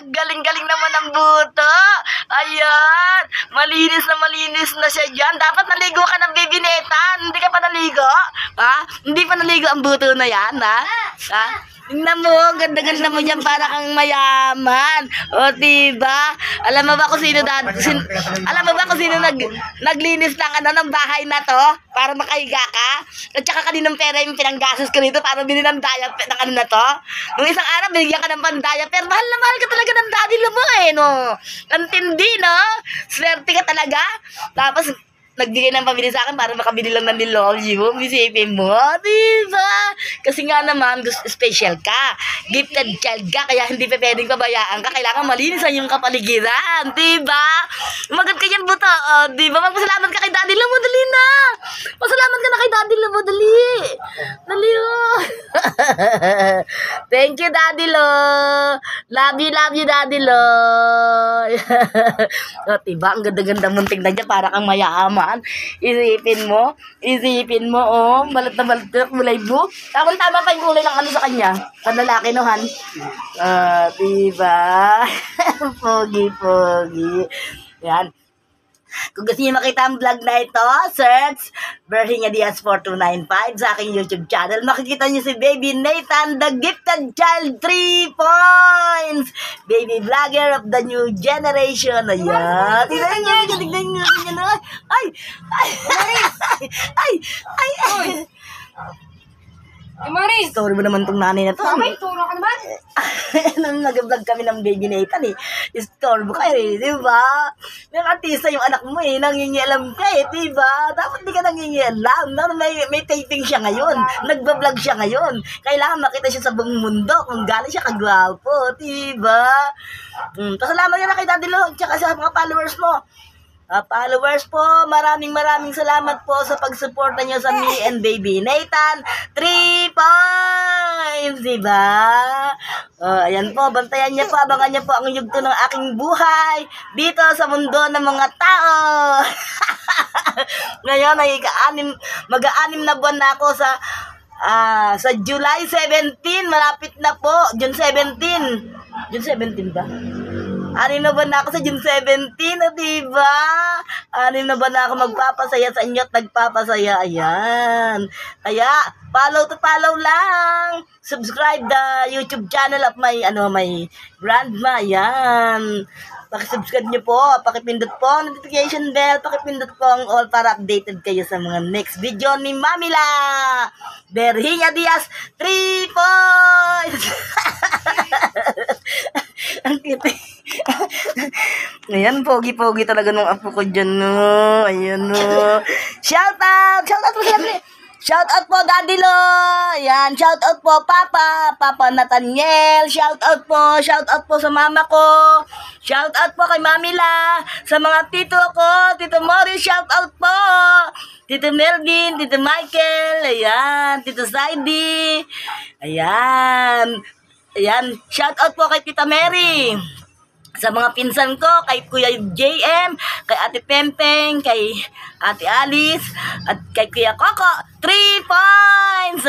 Galing-galing naman ang buto. Ayan. Malinis na siya dyan. Dapat naligo ka ng baby Netan. Hindi ka pa naligo? Ha? Hindi pa naligo ang buto na yan, ha? Ha? Tingnan mo, ganda-ganda mo dyan para kang mayaman. O, diba? Alam mo ba kung sino naglinis ng bahay na to? Para makahiga ka? At saka kaninang pera yung pinanggastos ko rito para bilhin ng diaper ng ano na to? Nung isang araw, binigyan ka ng pan-diaper. Mahal na mahal ka talaga ng daddy mo eh, no? Ang tindi, no? Swerte ka talaga. Tapos, nagbigay ng pamilya sa akin para makabili lang ng nilove you. Isipin mo, diba? Kasi nga naman, special ka. Gifted child ka, kaya hindi pa pwedeng pabayaan ka. Kailangan malinis ang iyong kapaligiran, diba? Magod ka yan, buto. Diba? Magpasalamat ka kay daddy mo, dali na. Pasalamat ka na kay daddy mo, dali. Dali, oh. Thank you, daddy lo. Love you, daddy lo. Diba? Ang ganda-ganda mong tingnan niya para kang mayaman. Isipin mo, oh, balat na balat na kulay blue. Tapos tama pa yung kulay ng ano sa kanya. Panlalaki no, Han? Diba? Pogi. Yan. Kung gusto niyo makita ang vlog na ito, search Berhinga Diaz 4295 sa aking YouTube channel. Makikita niyo si Baby Nathan, the gifted child, 3 points! Baby vlogger of the new generation. Ayan. Tignan niyo. Ay! Maris! Story mo naman tong nanay na to. Mamay, turo ka naman. Nung nag-vlog kami ng Baby Nathan eh. Story mo ka eh, di ba? Yung artista yung anak mo eh, nangingialam ka eh, di ba? Dapat di ka nangingialam. May taping siya ngayon. Nagbablog siya ngayon. Kailangan makita siya sa buong mundo kung gaano siya kagwapo, di ba? Pasalamat yan na kay Daddy Lo, tsaka sa mga followers mo. Followers po, maraming salamat po sa pagsuporta nyo sa me and Baby Nathan. 3 points, diba? Ayan po, bantayan niya po, abangan niya po ang yugto ng aking buhay dito sa mundo ng mga tao. Ngayon, mag-aanim na buwan na ako sa July 17, malapit na po, June 17. June 17 ba? Anim na ba na ako sa June 17, diba? Anim na ba na ako magpapasaya sa inyo at nagpapasaya? Ayan. Kaya, follow lang. Subscribe the YouTube channel of my grandma. Ayan. Pakisubscribe nyo po. Pakipindot po ang notification bell. Pakipindot po ang all para updated kayo sa mga next video ni Mamila. Berhinga Diaz, 3 points! Ang cute. Ayan, pogi-pogi talaga nung apo ko dyan, no. Ayan, no. Shout out po sila. Shout out po, Daddy Lo. Ayan, shout out po, Papa Nathaniel. Shout out po sa mama ko. Shout out po kay Mamila. Sa mga tito ko, Tito Morris, shout out po. Tito Melvin, Tito Michael. Ayan, Tito Saidi. Ayan, shout out po kay Tita Mary. Sa mga pinsan ko, kay Kuya JM, kay Ate Pempeng, kay Ate Alice, at kay Kuya Coco, 3 points!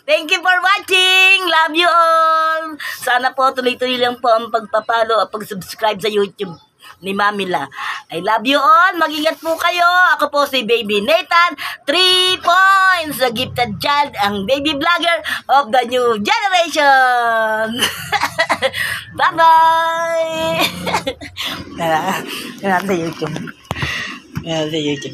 Thank you for watching! Love you all! Sana po tuloy-tuloy lang po ang pagpapalo at pag-subscribe sa YouTube ni Mamila. I love you all. Mag-ingat po kayo. Ako po si Baby Nathan. 3 points. The gifted child. Ang baby vlogger of the new generation. Bye-bye. Yan sa YouTube.